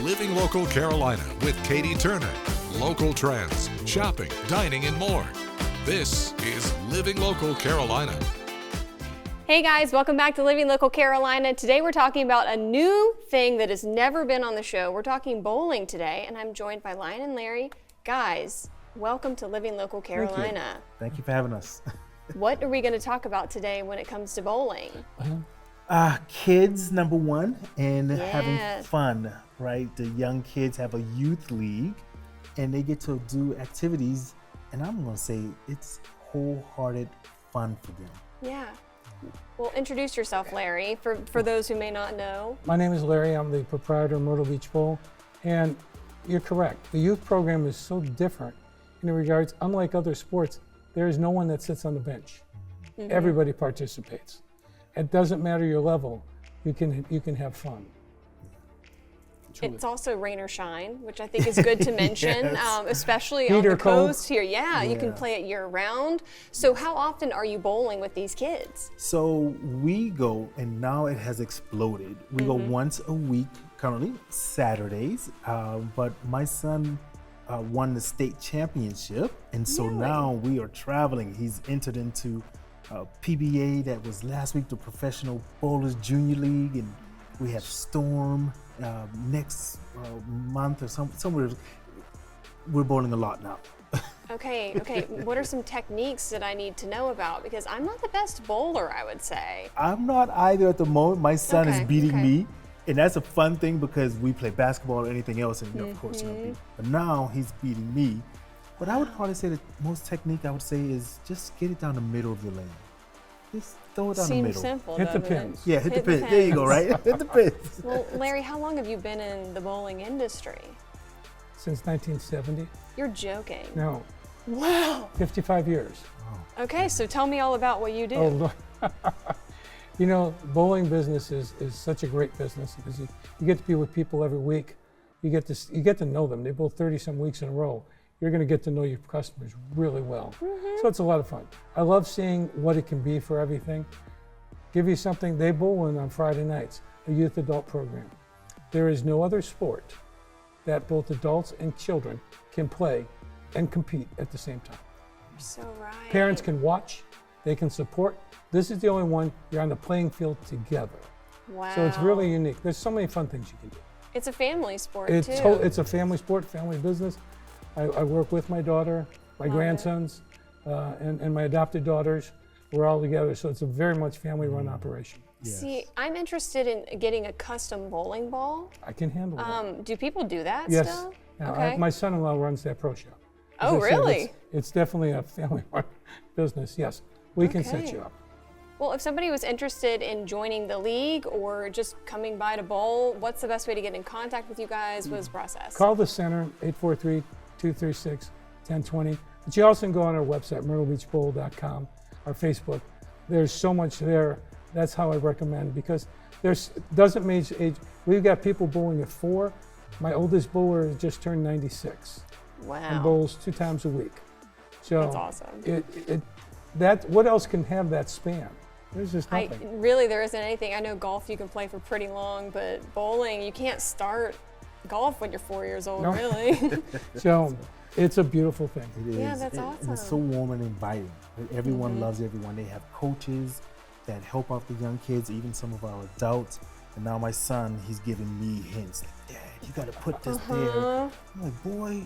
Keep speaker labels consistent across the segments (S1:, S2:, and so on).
S1: Living Local Carolina with Katie Turner. Local trends, shopping, dining, and more. This is Living Local Carolina.
S2: Hey guys, welcome back to Living Local Carolina. Today we're talking about a new thing that has never been on the show. We're talking bowling today, and I'm joined by Lion and Larry. Guys, welcome to Living Local Carolina.
S3: Thank you for having us.
S2: What are we going to talk about today when it comes to bowling?
S3: Kids, number one, and having
S2: Yes.
S3: fun, right? The young kids have a youth league, and they get to do activities, and I'm going to say it's wholehearted fun for them.
S2: Yeah. Well, introduce yourself, Larry, for those who may not know.
S4: My name is Larry. I'm the proprietor of Myrtle Beach Bowl, and you're correct. The youth program is so different in regards, unlike other sports, there is no one that sits on the bench. Everybody participates. It doesn't matter your level, you can have fun. Truly.
S2: It's also rain or shine, which I think is good to mention,
S3: Yes.
S2: Especially
S4: Heat
S2: on the
S4: or cold.
S2: coast here. Yeah, you can
S3: Yeah.
S2: play it year round. So how often are you bowling with these kids?
S3: So we go, and now it has exploded. We go once a week currently, Saturdays. But my son won the state championship, and so
S2: Really?
S3: now we are traveling. He's entered into PBA, that was last week, the Professional Bowlers Junior League, and we have Storm next month or somewhere. We're bowling a lot now.
S2: Okay. What are some techniques that I need to know about? Because I'm not the best bowler, I would say.
S3: I'm not either at the moment. My son
S2: Okay,
S3: is beating
S2: okay.
S3: me, and that's a fun thing because we play basketball or anything else, and of course, but now he's beating me. But I would probably say the most technique I would say is just get it down the middle of your lane. Just throw it down the
S2: Seems
S3: middle.
S2: simple,
S4: Hit the
S2: doesn't it?
S4: pins.
S3: Yeah, hit the pin. There you go, right? Hit the pins.
S2: Well, Larry, how long have you been in the bowling industry?
S4: Since 1970?
S2: You're joking.
S4: No,
S2: Wow.
S4: 55 years.
S2: Okay, so tell me all about what you do.
S4: Oh, look. You know, bowling business is such a great business because you get to be with people every week. You get to know them. They bowl 30-some weeks in a row. You're going to get to know your customers really well. So it's a lot of fun. I love seeing what it can be for everything. Give you something, they bowl in on Friday nights, a youth adult program. There is no other sport that both adults and children can play and compete at the same time.
S2: You're so right.
S4: Parents can watch, they can support. This is the only one you're on the playing field together.
S2: Wow.
S4: So it's really unique. There's so many fun things you can do.
S2: It's a family sport
S4: It's
S2: too.
S4: it's a family sport, family business. I work with my daughter, my
S2: Love it.
S4: grandsons, and my adopted daughters. We're all together, so it's a very much family-run operation.
S3: Yes.
S2: See, I'm interested in getting a custom bowling ball.
S4: I can handle that.
S2: Do people do that
S4: Yes.
S2: still?
S4: Yeah,
S2: Okay.
S4: my son-in-law runs that pro shop.
S2: Oh,
S4: As I said,
S2: really?
S4: It's definitely a family-run business. Yes, we can set
S2: Okay.
S4: you up.
S2: Well, if somebody was interested in joining the league or just coming by to bowl, what's the best way to get in contact with you guys? What is the process?
S4: Call the center, 843-236-1020. But you also can go on our website, myrtlebeachbowl.com, our Facebook. There's so much there. That's how I recommend, because doesn't mean age. We've got people bowling at 4. My oldest bowler has just turned 96 and
S2: Wow.
S4: bowls 2 times a week. So
S2: That's awesome.
S4: What else can have that span? There's just nothing.
S2: Really, there isn't anything. I know golf you can play for pretty long, but bowling, you can't start golf when you're 4 years old,
S4: No.
S2: really.
S4: So it's a beautiful thing.
S2: Yeah,
S3: It is.
S2: that's
S3: And it's so
S2: awesome.
S3: warm and inviting. Everyone loves everyone. They have coaches that help out the young kids, even some of our adults. And now my son, he's giving me hints like, Dad, you got to put this there. I'm like, boy.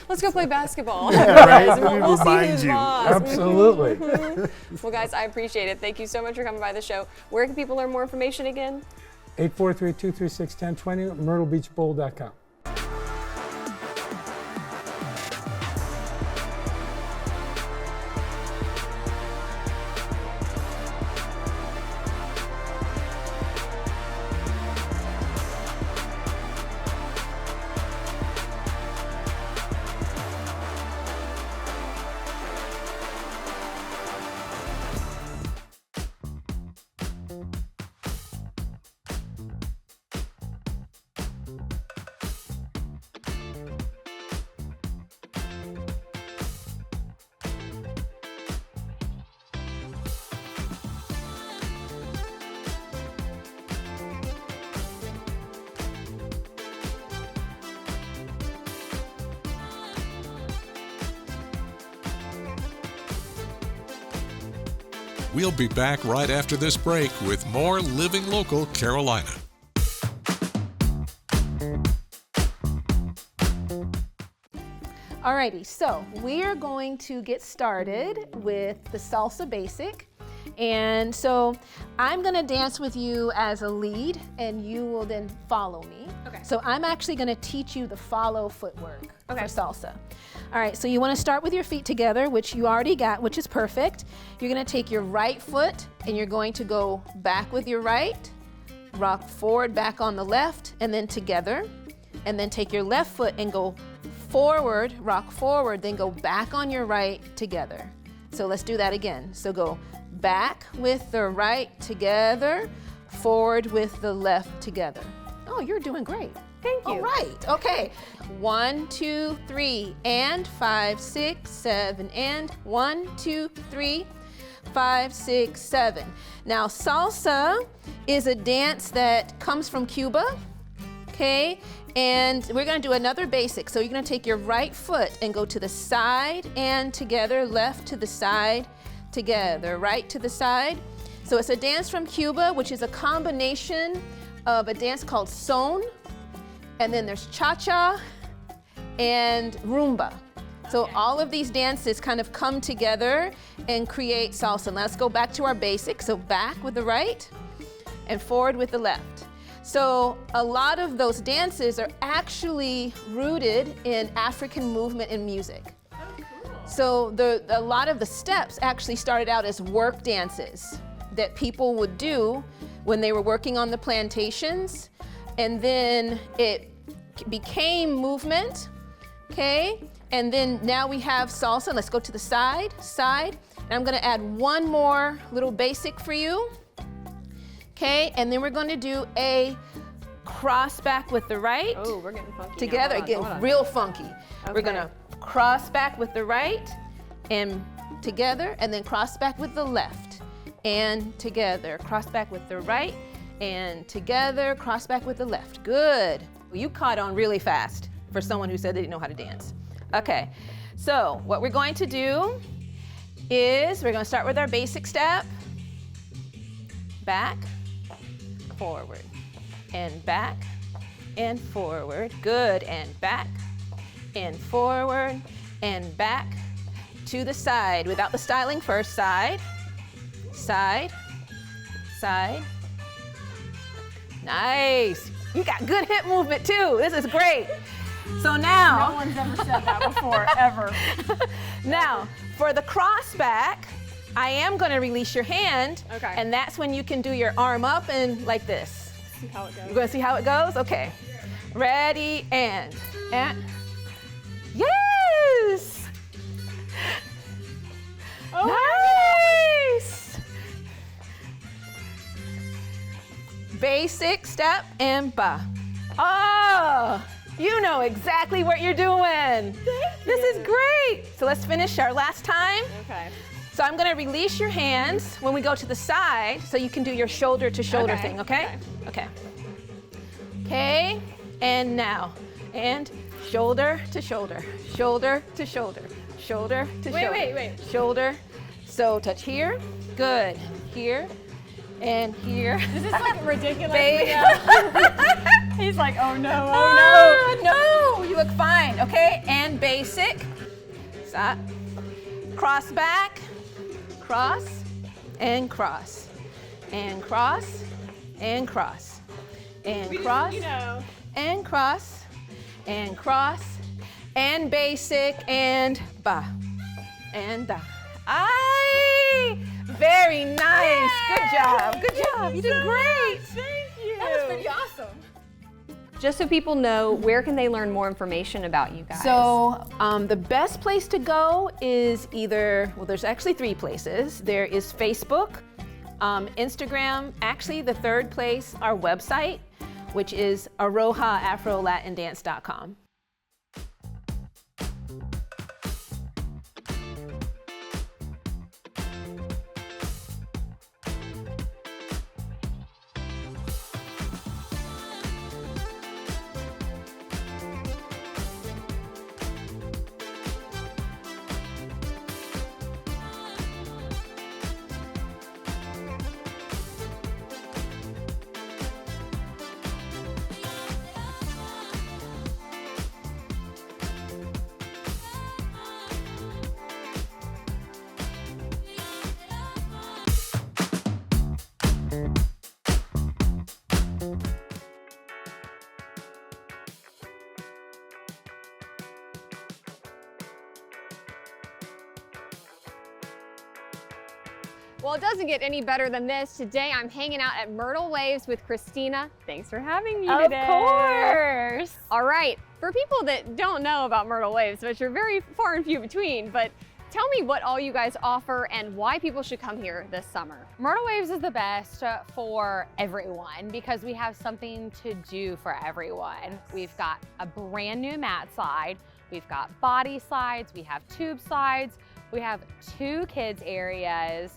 S2: Let's go play basketball.
S3: Yeah, right?
S2: Guys,
S3: Let me
S2: we'll see
S3: remind
S2: who's
S3: you.
S2: boss.
S4: Absolutely.
S2: Well, guys, I appreciate it. Thank you so much for coming by the show. Where can people learn more information again?
S4: 843-236-1020, myrtlebeachbowl.com.
S1: We'll be back right after this break with more Living Local Carolina.
S5: Alrighty, so we are going to get started with the salsa basic. And so I'm gonna dance with you as a lead and you will then follow me.
S2: Okay.
S5: So I'm actually gonna teach you the follow footwork
S2: Okay.
S5: for salsa. All right, so you wanna start with your feet together, which you already got, which is perfect. You're gonna take your right foot and you're going to go back with your right, rock forward, back on the left, and then together. And then take your left foot and go forward, rock forward, then go back on your right together. So let's do that again. So go back with the right together, forward with the left together. Oh, you're doing great.
S2: Thank you.
S5: All right, okay. 1, 2, 3, and 5, 6, 7, and 1, 2, 3, 5, 6, 7. Now, salsa is a dance that comes from Cuba, okay? And we're gonna do another basic. So you're gonna take your right foot and go to the side and together, left to the side, together, right to the side. So it's a dance from Cuba, which is a combination of a dance called son, and then there's cha-cha and rumba. So all of these dances kind of come together and create salsa. Let's go back to our basics. So back with the right and forward with the left. So a lot of those dances are actually rooted in African movement and music. So a lot of the steps actually started out as work dances that people would do when they were working on the plantations, and then it became movement, okay? And then now we have salsa. Let's go to the side. And I'm gonna add one more little basic for you. Okay, and then we're going to do a cross back with the right.
S2: Oh, we're getting funky.
S5: Together,
S2: Hold on,
S5: getting
S2: hold on.
S5: real funky. We're
S2: Okay.
S5: gonna cross back with the right and together, and then cross back with the left and together. Cross back with the right and together, cross back with the left. Good. You caught on really fast for someone who said they didn't know how to dance. Okay, so what we're going to do is we're gonna start with our basic step. Back, forward, and back, and forward. Good, and back, and forward, and back to the side. Without the styling first, side, side, side. Nice. You got good hip movement too. This is great. So now.
S2: No one's ever said that before, ever.
S5: Now, for the cross back, I am going to release your hand,
S2: Okay.
S5: and that's when you can do your arm up and like this.
S2: See how it goes.
S5: You're going to see how it goes? Okay. Ready, and. Yes! Nice! Basic step and ba. Oh, you know exactly what you're doing. This is great. So let's finish our last time.
S2: Okay.
S5: So I'm gonna release your hands when we go to the side so you can do your shoulder to shoulder
S2: Okay,
S5: thing, okay? Okay. Okay, and now, and shoulder to shoulder, shoulder to shoulder, shoulder to shoulder.
S2: Wait.
S5: Shoulder, so touch here, good, here, and here.
S2: This is like ridiculous.
S5: Babe.
S2: He's like, oh no,
S5: Oh, no, you look fine, okay? And basic, stop, cross back, cross, and cross, and cross, and cross, and cross, and cross, and cross, and basic, and ba, and da. Aye, very nice, good job, you did great.
S2: Thank you.
S5: That was pretty awesome.
S2: Just so people know, where can they learn more information about you guys?
S5: So the best place to go is either, well, there's actually 3 places. There is Facebook, Instagram, actually the third place, our website, which is arohaafrolatindance.com.
S2: Well, it doesn't get any better than this. Today, I'm hanging out at Myrtle Waves with Christina. Thanks for having me today.
S6: Of course.
S2: All right, for people that don't know about Myrtle Waves, which are very far and few between, but tell me what all you guys offer and why people should come here this summer.
S6: Myrtle Waves is the best for everyone because we have something to do for everyone. We've got a brand new mat slide, we've got body slides, we have tube slides, we have 2 kids areas,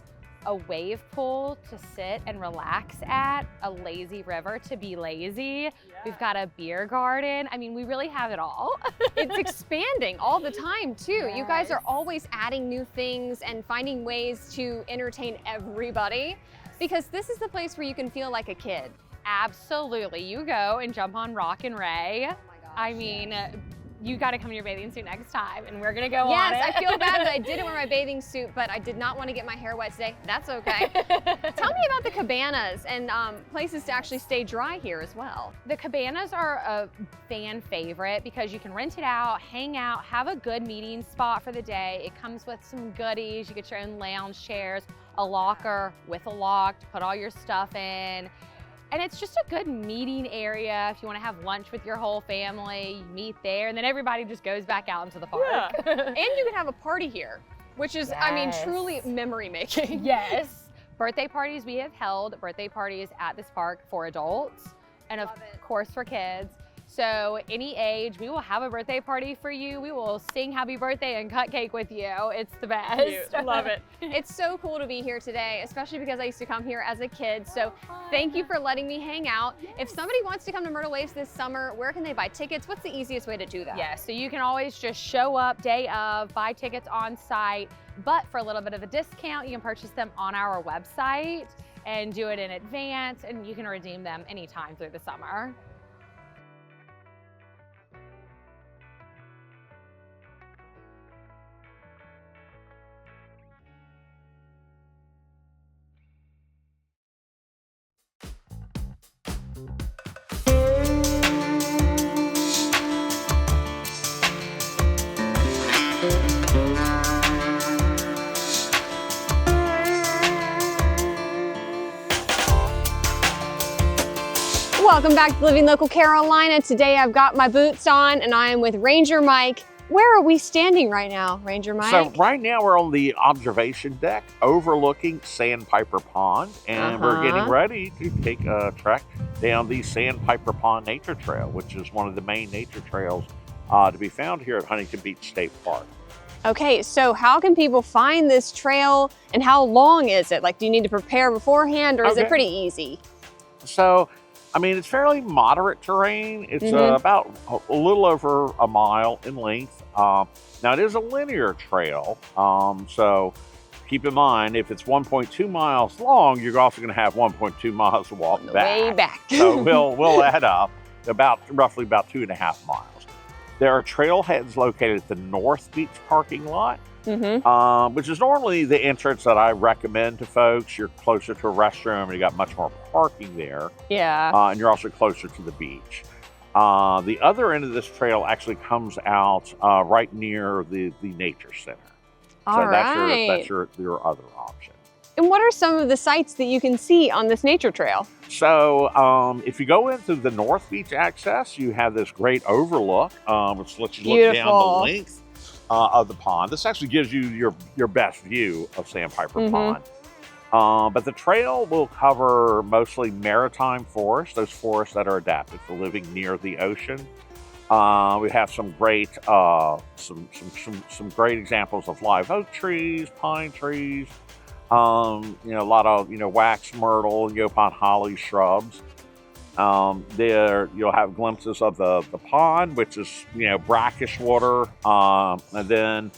S6: a wave pool to sit and relax at, a lazy river to be lazy. Yeah. We've got a beer garden. I mean, we really have it all.
S2: It's expanding all the time too.
S6: Yes.
S2: You guys are always adding new things and finding ways to entertain everybody because this is the place where you can feel like a kid.
S6: Absolutely. You go and jump on Rock and Ray.
S2: Oh my gosh.
S6: I mean, you got to come in your bathing suit next time, and we're gonna go on
S2: Yes,
S6: it.
S2: I feel bad that I didn't wear my bathing suit, but I did not want to get my hair wet today. That's okay. Tell me about the cabanas and places to actually stay dry here as well.
S6: The cabanas are a fan favorite because you can rent it out, hang out, have a good meeting spot for the day. It comes with some goodies. You get your own lounge chairs, a locker with a lock to put all your stuff in. And it's just a good meeting area if you want to have lunch with your whole family, you meet there, and then everybody just goes back out into the park.
S2: Yeah. And you can have a party here, which is, I mean,
S6: Yes.
S2: truly memory making.
S6: Yes. Birthday parties, we have held birthday parties at this park for adults and of course for kids. So any age, we will have a birthday party for you. We will sing happy birthday and cut cake with you. It's the best.
S2: Cute. Love it. It's so cool to be here today, especially because I used to come here as a kid. So thank you for letting me hang out. If somebody wants to come to Myrtle Waves this summer, where can they buy tickets? What's the easiest way to do that?
S6: Yeah, so you can always just show up day of, buy tickets on site, but for a little bit of a discount, you can purchase them on our website and do it in advance, and you can redeem them anytime through the summer.
S2: Welcome back to Living Local Carolina. Today I've got my boots on and I am with Ranger Mike. Where are we standing right now, Ranger Mike?
S7: So right now we're on the observation deck overlooking Sandpiper Pond, and we're getting ready to take a trek down the Sandpiper Pond Nature Trail, which is one of the main nature trails to be found here at Huntington Beach State Park.
S2: Okay, so how can people find this trail and how long is it? Like, do you need to prepare beforehand or is it pretty easy?
S7: So, I mean, it's fairly moderate terrain. It's about a little over a mile in length. Now, it is a linear trail, so keep in mind, if it's 1.2 miles long, you're also going to have 1.2 miles to walk back.
S2: Way back.
S7: So we'll add up roughly about 2.5 miles. There are trailheads located at the North Beach parking lot, which is normally the entrance that I recommend to folks. You're closer to a restroom and you got much more parking there.
S2: Yeah.
S7: And you're also closer to the beach. The other end of this trail actually comes out right near the nature center.
S2: All right.
S7: That's your other option.
S2: And what are some of the sights that you can see on this nature trail?
S7: So if you go in through the North Beach access, you have this great overlook, which lets you look down the length of the pond. This actually gives you your best view of Sandpiper Pond. But the trail will cover mostly maritime forests, those forests that are adapted for living near the ocean. We have some great some great examples of live oak trees, pine trees, a lot of wax myrtle and yopon holly shrubs. There you'll have glimpses of the pond, which is brackish water, and then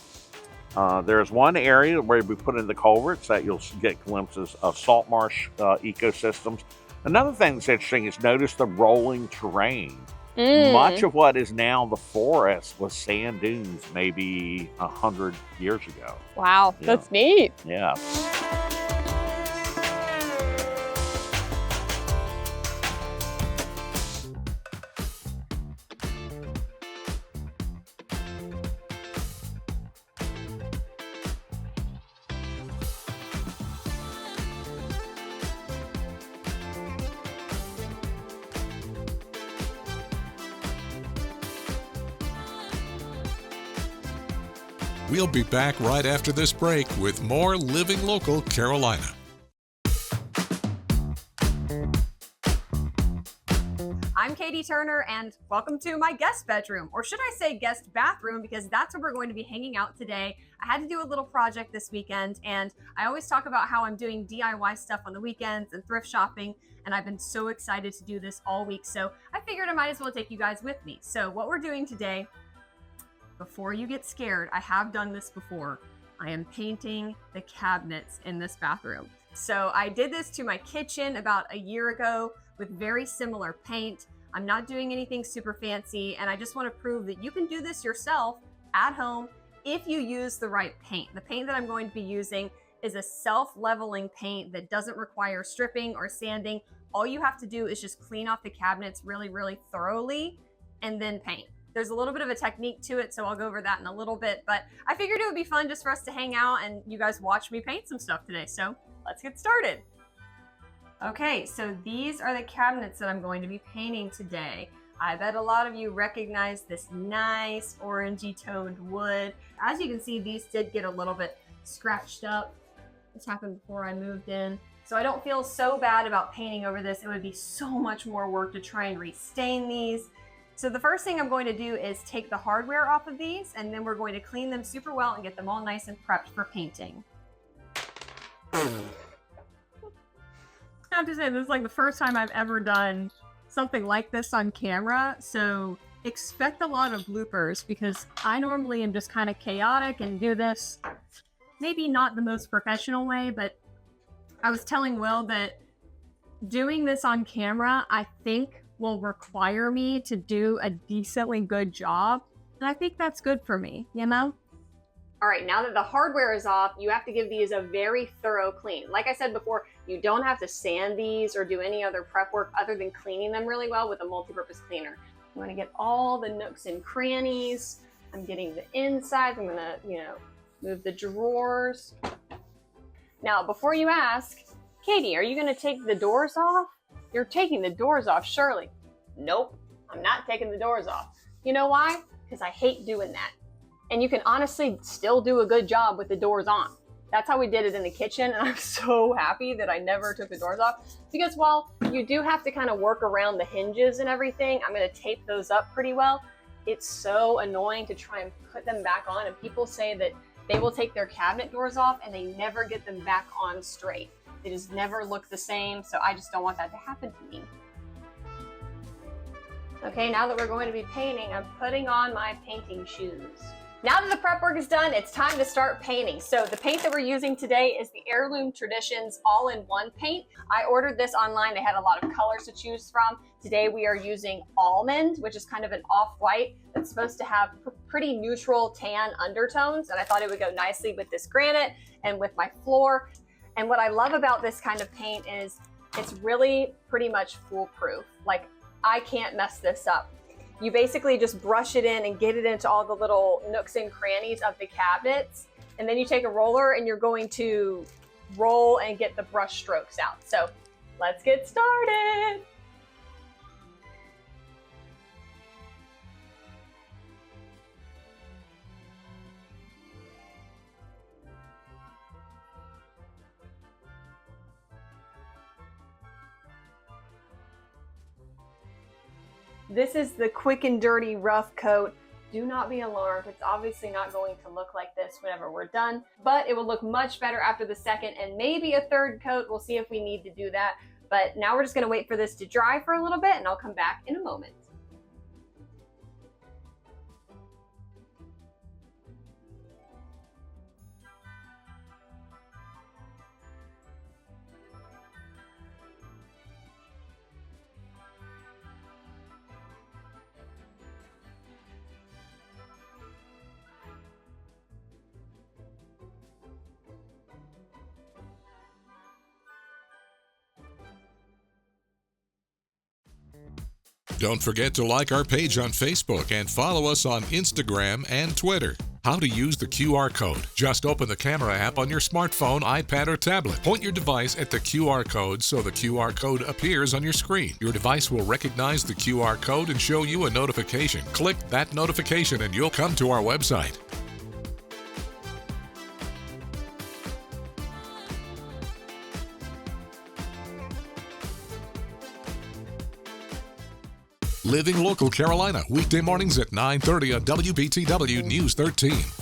S7: there's one area where we put in the culverts that you'll get glimpses of salt marsh ecosystems. Another thing that's interesting is notice the rolling terrain. Much of what is now the forest was sand dunes maybe 100 years ago.
S2: Wow, that's neat.
S7: Yeah.
S1: We'll be back right after this break with more Living Local Carolina.
S2: I'm Katie Turner, and welcome to my guest bedroom, or should I say guest bathroom, because that's where we're going to be hanging out today. I had to do a little project this weekend, and I always talk about how I'm doing DIY stuff on the weekends and thrift shopping, and I've been so excited to do this all week, so I figured I might as well take you guys with me. So what we're doing today, before you get scared, I have done this before. I am painting the cabinets in this bathroom. So I did this to my kitchen about a year ago with very similar paint. I'm not doing anything super fancy, and I just want to prove that you can do this yourself at home if you use the right paint. The paint that I'm going to be using is a self-leveling paint that doesn't require stripping or sanding. All you have to do is just clean off the cabinets really, really thoroughly and then paint. There's a little bit of a technique to it, so I'll go over that in a little bit, but I figured it would be fun just for us to hang out and you guys watch me paint some stuff today, so let's get started. Okay, so these are the cabinets that I'm going to be painting today. I bet a lot of you recognize this nice orangey toned wood. As you can see, these did get a little bit scratched up. This happened before I moved in. So I don't feel so bad about painting over this. It would be so much more work to try and restain these. So the first thing I'm going to do is take the hardware off of these, and then we're going to clean them super well and get them all nice and prepped for painting. I have to say, this is like the first time I've ever done something like this on camera, so expect a lot of bloopers because I normally am just kind of chaotic and do this maybe not the most professional way, but I was telling Will that doing this on camera, I think will require me to do a decently good job, and I think that's good for me, you know? All right, now that the hardware is off, you have to give these a very thorough clean. Like I said before, you don't have to sand these or do any other prep work other than cleaning them really well with a multi-purpose cleaner. I'm gonna get all the nooks and crannies. I'm getting the insides. I'm gonna, move the drawers. Now, before you ask, Katie, are you gonna take the doors off? You're taking the doors off, surely. Nope, I'm not taking the doors off. You know why? Because I hate doing that. And you can honestly still do a good job with the doors on. That's how we did it in the kitchen, and I'm so happy that I never took the doors off, because while you do have to kind of work around the hinges and everything, I'm gonna tape those up pretty well. It's so annoying to try and put them back on, and people say that they will take their cabinet doors off and they never get them back on straight. They just never look the same, so I just don't want that to happen to me. Okay, now that we're going to be painting, I'm putting on my painting shoes. Now that the prep work is done, it's time to start painting. So the paint that we're using today is the Heirloom Traditions All-in-One paint. I ordered this online. They had a lot of colors to choose from. Today we are using Almond, which is kind of an off-white that's supposed to have pretty neutral tan undertones, and I thought it would go nicely with this granite and with my floor. And what I love about this kind of paint is it's really pretty much foolproof. Like, I can't mess this up. You basically just brush it in and get it into all the little nooks and crannies of the cabinets. And then you take a roller and you're going to roll and get the brush strokes out. So let's get started. This is the quick and dirty rough coat. Do not be alarmed. It's obviously not going to look like this whenever we're done, but it will look much better after the second and maybe a third coat. We'll see if we need to do that. But now we're just gonna wait for this to dry for a little bit, and I'll come back in a moment.
S1: Don't forget to like our page on Facebook and follow us on Instagram and Twitter. How to use the QR code. Just open the camera app on your smartphone, iPad, or tablet. Point your device at the QR code so the QR code appears on your screen. Your device will recognize the QR code and show you a notification. Click that notification and you'll come to our website. Living Local Carolina, weekday mornings at 9:30 on WBTW News 13.